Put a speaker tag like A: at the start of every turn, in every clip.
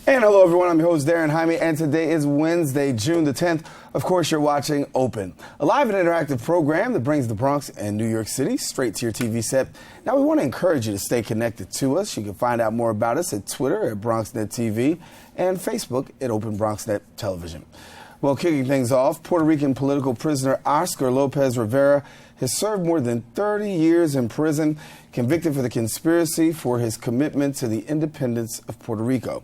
A: And hello, everyone. I'm your host, Darren Jaime, and today is Wednesday, June the 10th. Of course, you're watching Open, a live and interactive program that brings the Bronx and New York City straight to your TV set. Now, we want to encourage you to stay connected to us. You can find out more about us at Twitter at BronxNet TV and Facebook at Open BronxNet Television. Well, kicking things off, Puerto Rican political prisoner Oscar Lopez Rivera has served more than 30 years in prison, convicted for the conspiracy for his commitment to the independence of Puerto Rico.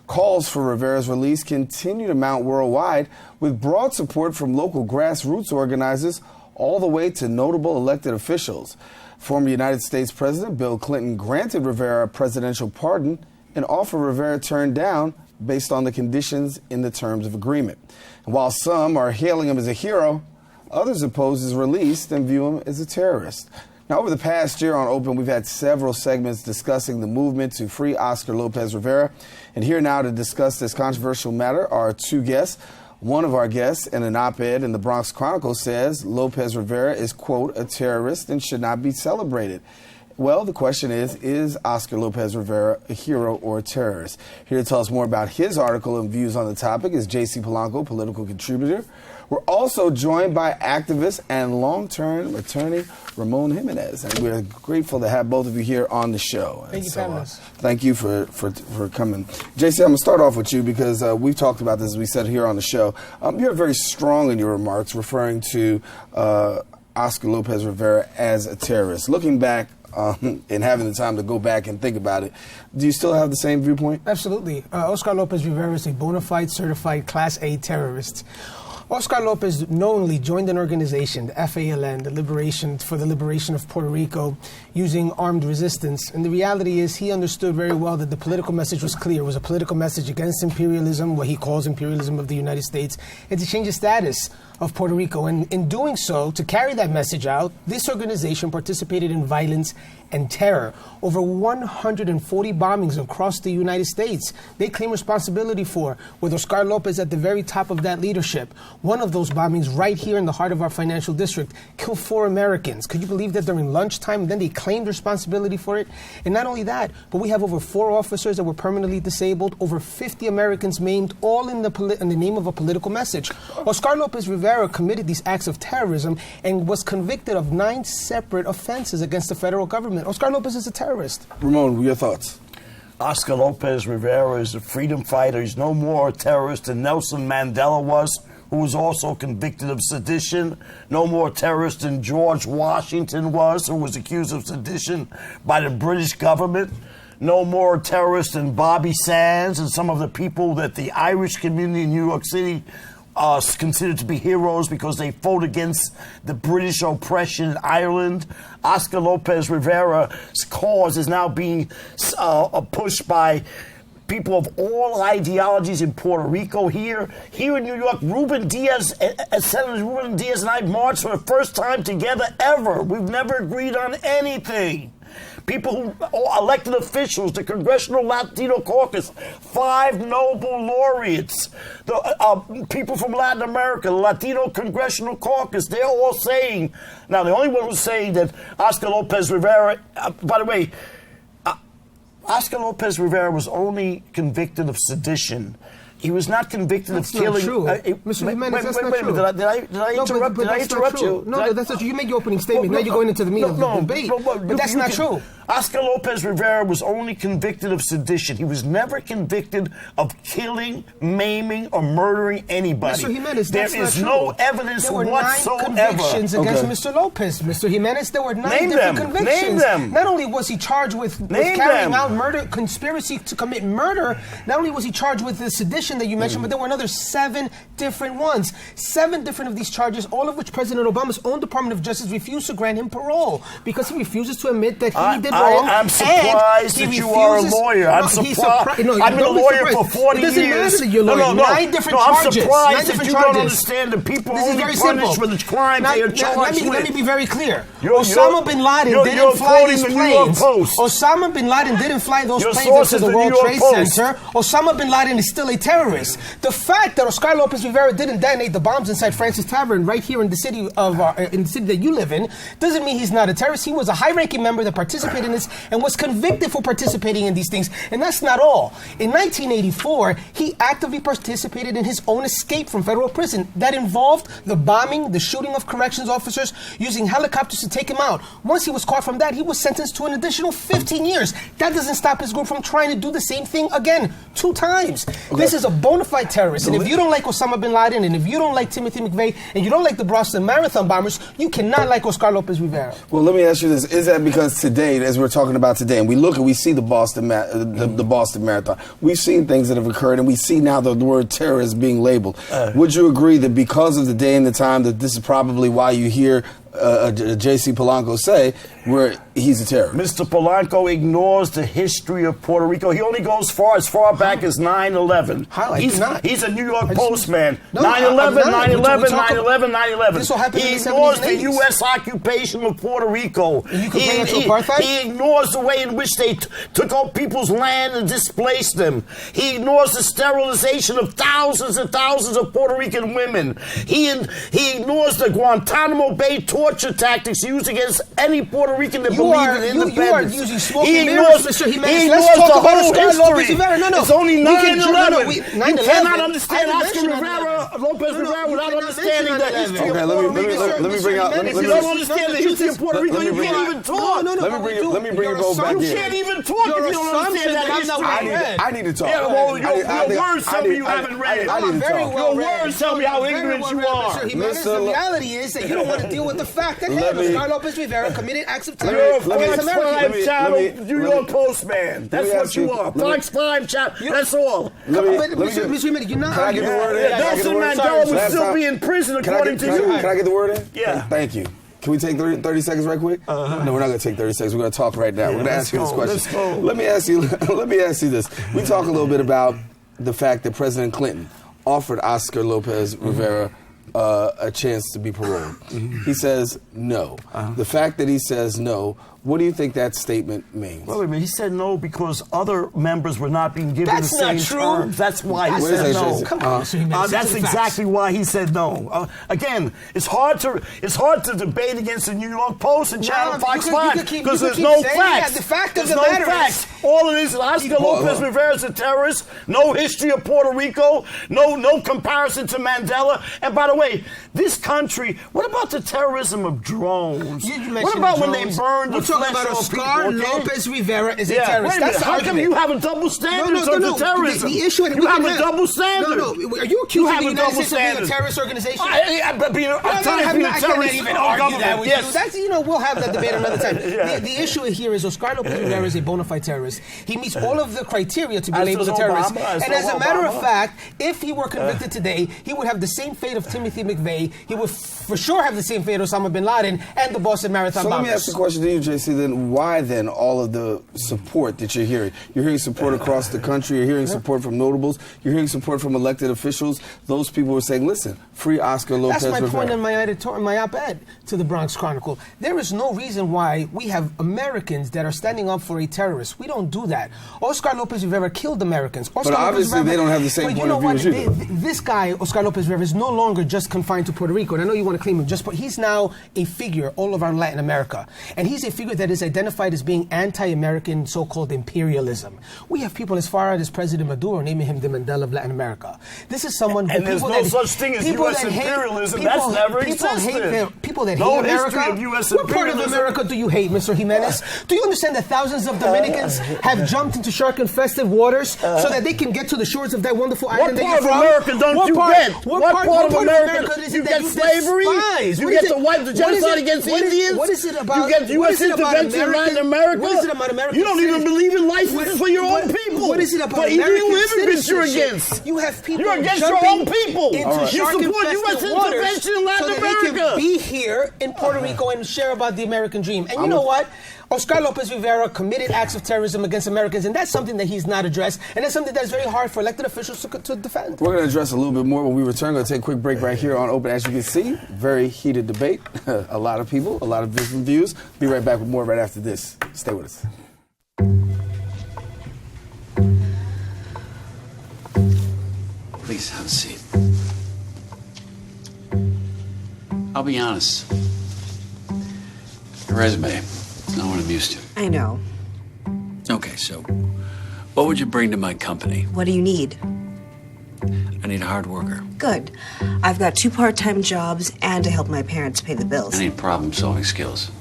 A: Calls for Rivera's release continue to mount worldwide, with broad support from local grassroots organizers all the way to notable elected officials. Former United States President Bill Clinton granted Rivera a presidential pardon, an offer Rivera turned down based on the conditions in the terms of agreement. And while some are hailing him as a hero, others oppose his release and view him as a terrorist. Now, over the past year on Open, we've had several segments discussing the movement to free Oscar Lopez Rivera. And here now to discuss this controversial matter are two guests. One of our guests, in an op-ed in the Bronx Chronicle, says Lopez Rivera is, quote, a terrorist and should not be celebrated. Well, the question is Oscar Lopez Rivera a hero or a terrorist? Here to tell us more about his article and views on the topic is J.C. Polanco, political contributor. We're also joined by activist and long-term attorney Ramon Jimenez, and we're grateful to have both of you here on the show.
B: Thank you for having us.
A: Thank you for coming. J.C., I'm going to start off with you because we've talked about this, as we said here on the show. You're very strong in your remarks referring to Oscar Lopez Rivera as a terrorist. Looking back, and having the time to go back and think about it, do you still have the same viewpoint?
B: Absolutely. Oscar Lopez Rivera is a bona fide, certified Class A terrorist. Oscar Lopez knowingly joined an organization, the FALN, for the Liberation of Puerto Rico, using armed resistance. And the reality is he understood very well that the political message was clear. It was a political message against imperialism, what he calls imperialism of the United States, and to change the status of Puerto Rico. And in doing so, to carry that message out, this organization participated in violence and terror. Over 140 bombings across the United States they claim responsibility for, with Oscar Lopez at the very top of that leadership. One of those bombings right here in the heart of our financial district killed 4 Americans. Could you believe that during lunchtime? Then they claimed responsibility for it. And not only that, but we have over 4 officers that were permanently disabled, over 50 Americans maimed, all in the name of a political message. Oscar Lopez Rivera committed these acts of terrorism and was convicted of 9 separate offenses against the federal government. Oscar Lopez is a terrorist.
A: Ramon, your thoughts?
C: Oscar Lopez Rivera is a freedom fighter. He's no more a terrorist than Nelson Mandela was, who was also convicted of sedition. No more terrorist than George Washington was, who was accused of sedition by the British government. No more terrorist than Bobby Sands and some of the people that the Irish community in New York City considered to be heroes because they fought against the British oppression in Ireland. Oscar Lopez Rivera's cause is now being pushed by people of all ideologies in Puerto Rico. Here in New York, Senator Ruben Diaz and I marched for the first time together ever. We've never agreed on anything. People elected officials, the Congressional Latino Caucus, 5 Nobel laureates, the people from Latin America, the Latino Congressional Caucus, they're all saying, now the only one who's saying that Oscar Lopez Rivera, by the way, Oscar Lopez Rivera was only convicted of sedition. He was not convicted of killing.
B: True. Mr. Jimenez, that's not true.
C: Did I interrupt you?
B: No, that's not true. You made your opening statement. Now you're going into the meat of the debate. But that's not true.
C: Oscar Lopez Rivera was only convicted of sedition. He was never convicted of killing, maiming, or murdering anybody.
B: Mr. Jimenez,
C: there
B: that's not
C: is
B: true.
C: no evidence whatsoever.
B: There were 9 convictions against Mr. Lopez. Mr. Jimenez, there were 9 different convictions.
C: Name them.
B: Not only was he charged with carrying out murder, conspiracy to commit murder, not only was he charged with the sedition that you mentioned, but there were another 7 different ones. 7 different of these charges, all of which President Obama's own Department of Justice refused to grant him parole because he refuses to admit that he did wrong.
C: I'm surprised that you are a lawyer. I'm surprised. I've been a lawyer for 40 years.
B: It doesn't matter that you're a lawyer. 9 different charges.
C: I'm surprised that you don't understand that people are only punished for the crime they are charged with.
B: Let me be very clear. Osama bin Laden didn't fly these planes. Osama bin Laden didn't fly those planes into the World Trade Center. Osama bin Laden is still a terrorist. terrorist. The fact that Oscar Lopez Rivera didn't detonate the bombs inside Francis Tavern right here in the city that you live in doesn't mean he's not a terrorist. He was a high-ranking member that participated in this and was convicted for participating in these things. And that's not all. In 1984, he actively participated in his own escape from federal prison. That involved the bombing, the shooting of corrections officers, using helicopters to take him out. Once he was caught from that, he was sentenced to an additional 15 years. That doesn't stop his group from trying to do the same thing again, 2 times. Okay. This is a bona fide terrorist. And if you don't like Osama bin Laden, and if you don't like Timothy McVeigh, and you don't like the Boston Marathon bombers, you cannot like Oscar Lopez Rivera.
A: Well, let me ask you this. Is that because today, as we're talking about today, and we look and we see the Boston Marathon, we've seen things that have occurred, and we see now the word terrorist being labeled. Would you agree that because of the day and the time that this is probably why you hear J.C. Polanco say where he's a terrorist?
C: Mr. Polanco ignores the history of Puerto Rico. He only goes as far back as 9/11. He's a New York Post man. 9/11, 9/11, 9/11, 9/11.
B: This will happen
C: He
B: in the
C: ignores
B: 70s
C: the
B: and 80s.
C: U.S. occupation of Puerto Rico.
B: Apartheid?
C: He ignores the way in which they took out people's land and displaced them. He ignores the sterilization of thousands and thousands of Puerto Rican women. He ignores the Guantanamo Bay torture tactics used against any Puerto Rican that believed in independence.
B: You are using smoke and mirrors, Mr. Jimenez. Let's talk about Oscar Lopez Rivera. No.
C: It's only 9/11. You
B: 9/11.
C: cannot understand Oscar Rivera, Lopez Rivera, without understanding the history.
A: Okay, let me bring out.
C: If you don't understand the history of Puerto Rico, you can't even talk.
A: Let me bring it both back in.
C: You can't even talk if you don't understand that history.
A: I need to talk.
C: Yeah, well, your words tell me you haven't read.
A: I need to talk.
C: Your words tell me how ignorant you are.
B: The reality is that you don't want to deal with the fact that Oscar Lopez Rivera committed acts of terror.
C: You're a Fox 5 channel New York Post man. That's what you are. Fox 5 channel. That's all.
B: Mr. Jimenez, you're not.
A: Can I get the word in?
C: Nelson Mandela would still be in prison according to you.
A: Can I get the word in?
C: Yeah.
A: Thank you. Can we take 30 seconds right quick? No, we're not going to take 30 seconds. We're going to talk right now. We're going to ask you this question. Let me ask you this. We talk a little bit about the fact that President Clinton offered Oscar Lopez Rivera a chance to be paroled. He says no. The fact that he says no, what do you think that statement means?
C: Well, wait a minute. He said no because other members were not being given the same terms. That's why he said no.
B: Come on,
C: that's exactly why he said no. Again, it's hard to debate against the New York Post and Channel Fox 5 because there's no facts.
B: The fact of
C: there's
B: the
C: no
B: matter
C: facts.
B: is,
C: all it is Oscar Lopez Rivera is a terrorist. No history of Puerto Rico. No comparison to Mandela. And by the way, this country. What about the terrorism of drones? What about when they burned the
B: talking about Oscar Lopez Rivera is a terrorist.
C: That's how come you have a double standard in terms of terrorism?
B: The issue
C: you have a double standard.
B: No. Are you accusing the United States of being a terrorist organization? I can't even argue that with you. That's, we'll have that debate another time. The issue here is Oscar Lopez Rivera is a bona fide terrorist. He meets all of the criteria to be labeled a terrorist. And as a matter of fact, if he were convicted today, he would have the same fate of Timothy McVeigh. He would for sure have the same fate of Osama bin Laden and the Boston Marathon bombers.
A: Let me ask the question to you, JC, then why then all of the support that you're hearing? You're hearing support across the country, you're hearing support from notables, you're hearing support from elected officials. Those people are saying, listen, free Oscar Lopez Rivera.
B: That's my point in my op-ed to the Bronx Chronicle. There is no reason why we have Americans that are standing up for a terrorist. We don't do that. Oscar Lopez Rivera killed Americans.
A: But obviously they don't have the same point of view as you do.
B: This guy, Oscar Lopez Rivera, is no longer just confined to Puerto Rico. And I know you want to claim him but he's now a figure all around Latin America. And he's a figure that is identified as being anti-American so-called imperialism. We have people as far out as President Maduro naming him the Mandela of Latin America. This is someone who...
C: And there's no such thing as U.S. imperialism. That's never existed.
B: People that hate America. What part of America do you hate, Mr. Jimenez? Do you understand that thousands of Dominicans have jumped into shark-infested waters so that they can get to the shores of that wonderful island that you're from?
C: What part of America don't you get? What part of America you get slavery? You get the genocide against Indians?
B: What is it about?
C: You get U.S. intervention in Latin America?
B: What is it about America?
C: You don't even believe in licenses for your own people.
B: What is it about
C: American immigrants you're against?
B: You have people
C: you're against your own people.
B: You
C: support U.S. intervention in Latin America.
B: They can be here in Puerto Rico and share about the American dream. And you know what? Oscar Lopez Rivera committed acts of terrorism against Americans, and that's something that he's not addressed, and that's something that's very hard for elected officials to defend.
A: We're going to address a little bit more when we return. We're going to take a quick break right here on Open. As you can see, very heated debate. A lot of people, a lot of different views. Be right back with more right after this. Stay with us.
D: Please have a seat. I'll be honest. Your resume is not what I'm used to.
E: I know.
D: Okay, so what would you bring to my company?
E: What do you need?
D: I need a hard worker.
E: Good. I've got 2 part-time jobs and to help my parents pay the bills.
D: I need problem-solving skills.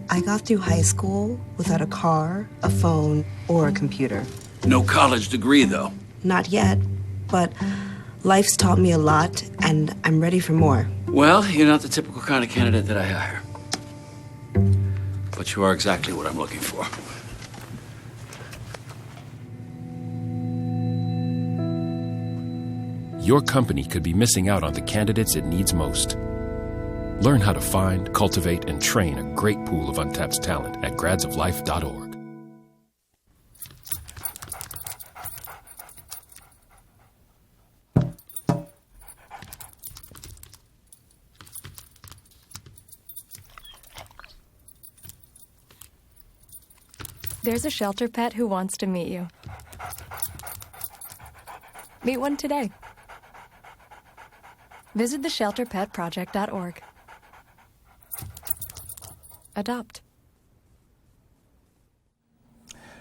E: I got through high school without a car, a phone, or a computer.
D: No college degree, though.
E: Not yet, but life's taught me a lot, and I'm ready for more.
D: Well, you're not the typical kind of candidate that I hire. But you are exactly what I'm looking for.
F: Your company could be missing out on the candidates it needs most. Learn how to find, cultivate, and train a great pool of untapped talent at gradsoflife.org.
G: There's a shelter pet who wants to meet you. Meet one today. Visit theshelterpetproject.org. Adopt.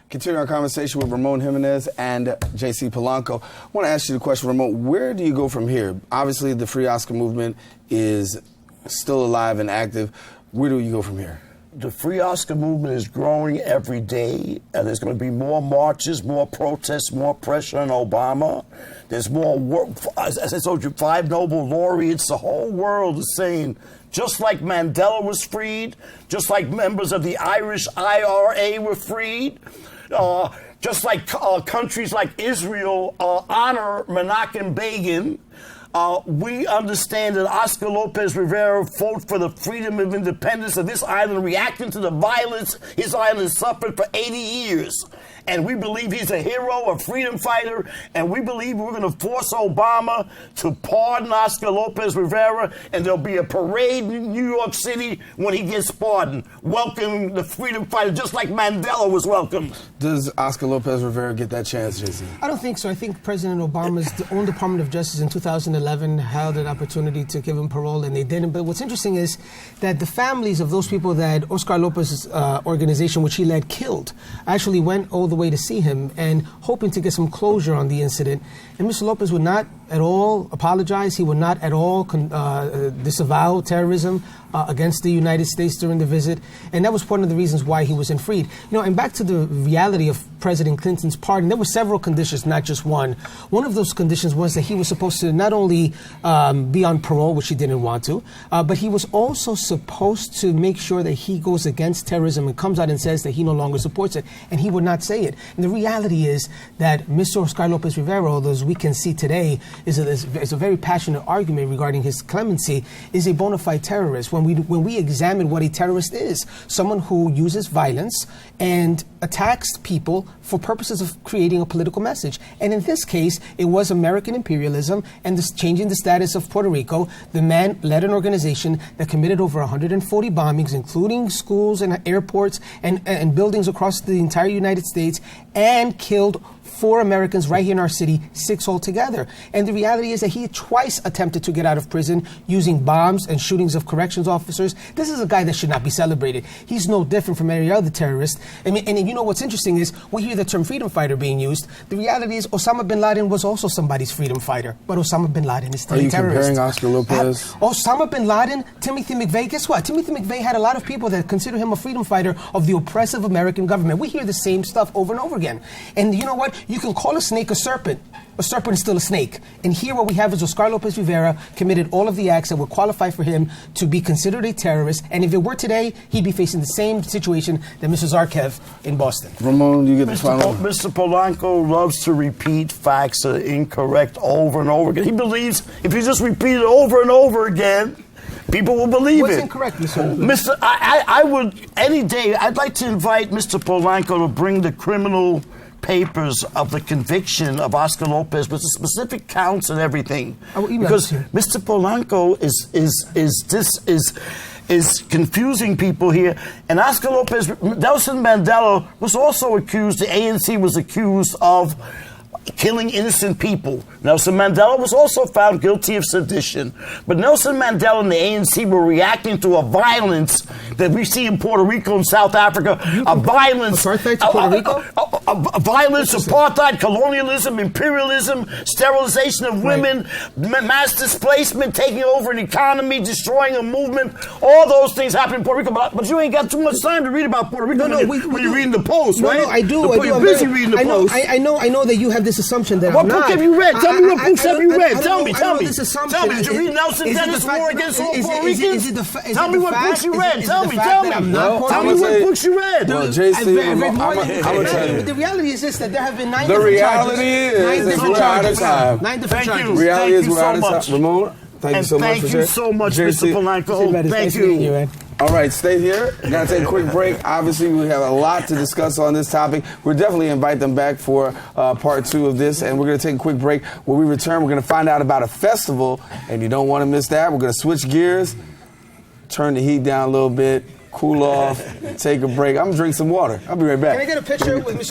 A: Continuing our conversation with Ramon Jimenez and JC Polanco, I want to ask you the question, Ramon, where do you go from here? Obviously, the Free Oscar movement is still alive and active. Where do you go from here?
C: The Free Oscar movement is growing every day, and there's going to be more marches, more protests, more pressure on Obama. There's more work. As I told you, 5 Nobel laureates. The whole world is saying, just like Mandela was freed, just like members of the Irish IRA were freed, just like countries like Israel honor Menachem Begin. We understand that Oscar Lopez Rivera fought for the freedom of independence of this island, reacting to the violence his island suffered for 80 years. And we believe he's a hero, a freedom fighter, and we believe we're going to force Obama to pardon Oscar Lopez Rivera, and there'll be a parade in New York City when he gets pardoned, welcoming the freedom fighter, just like Mandela was welcomed.
A: Does Oscar Lopez Rivera get that chance, JC?
B: I don't think so. I think President Obama's own Department of Justice in 2011 held an opportunity to give him parole, and they didn't. But what's interesting is that the families of those people that Oscar Lopez's organization, which he led, killed, actually went all the way to see him and hoping to get some closure on the incident. And Mr. Lopez would not at all apologize. He would not at all disavow terrorism against the United States during the visit. And that was one of the reasons why he wasn't freed. You know, and back to the reality of President Clinton's pardon, there were several conditions, not just one. One of those conditions was that he was supposed to not only be on parole, which he didn't want to, but he was also supposed to make sure that he goes against terrorism and comes out and says that he no longer supports it. And he would not say it. And the reality is that Mr. Oscar Lopez Rivera, although as we can see today, is a very passionate argument regarding his clemency, is a bona fide terrorist. When we examine what a terrorist is, someone who uses violence and attacks people for purposes of creating a political message. And in this case, it was American imperialism and this changing the status of Puerto Rico. The man led an organization that committed over 140 bombings, including schools and airports and buildings across the entire United States, and killed 4 Americans right here in our city, 6 altogether. And the reality is that he twice attempted to get out of prison using bombs and shootings of corrections officers. This is a guy that should not be celebrated. He's no different from any other terrorist. I mean, and you know what's interesting is we hear the term freedom fighter being used. The reality is Osama bin Laden was also somebody's freedom fighter, but Osama bin Laden is still a terrorist.
A: Are you comparing Oscar Lopez?
B: Osama bin Laden, Timothy McVeigh, guess what? Timothy McVeigh had a lot of people that consider him a freedom fighter of the oppressive American government. We hear the same stuff over and over again. And you know what? You can call a snake a serpent. A serpent is still a snake. And here what we have is Oscar Lopez Rivera committed all of the acts that would qualify for him to be considered a terrorist. And if it were today, he'd be facing the same situation that Mr. Zarkev in Boston.
A: Ramon, you get the final.
C: Mr. Polanco loves to repeat facts that are incorrect over and over again. He believes if you just repeat it over and over again, people will believe
B: What's
C: it.
B: incorrect, Mr.
C: Mr. I would, any day, I'd like to invite Mr. Polanco to bring the criminal papers of the conviction of Oscar Lopez with the specific counts and everything. Because Mr. Polanco is confusing people here. And Oscar Lopez, Nelson Mandela was also accused, the ANC was accused of killing innocent people. Nelson Mandela was also found guilty of sedition. But Nelson Mandela and the ANC were reacting to a violence that we see in Puerto Rico and South Africa. A violence.
B: Apartheid to Puerto Rico?
C: A violence, apartheid, colonialism, imperialism, sterilization of women, mass displacement, taking over an economy, destroying a movement. All those things happen in Puerto Rico. But you ain't got too much time to read about Puerto Rico when you're reading the Post, right?
B: No, I do.
C: You're busy reading the Post.
B: I know that you have this assumption that
C: what
B: I'm
C: book
B: not.
C: have you read? Tell me what books have you read. Tell me.
B: Tell me.
C: Did you read Nelson Dennis' War Against All Puerto Ricans? Tell me what books you read. Tell me. Tell me what books you read.
A: Well, JC, I'm going to tell you.
B: The reality is this, that there have been 9
A: The
B: different
A: reality
B: charges.
A: is we're out of time.
B: 9 different charges.
C: Thank you.
A: Reality is we're out of
C: much.
A: time. Ramon, thank you so much for
C: Thank you so much, Mr. Polanco. Thank you.
A: All right, stay here. Got to take a quick break. Obviously, we have a lot to discuss on this topic. We'll definitely invite them back for part 2 of this, and we're going to take a quick break. When we return, we're going to find out about a festival, and you don't want to miss that. We're going to switch gears, turn the heat down a little bit, cool off, take a break. I'm going to drink some water. I'll be right back.
B: Can I get a picture with Mr.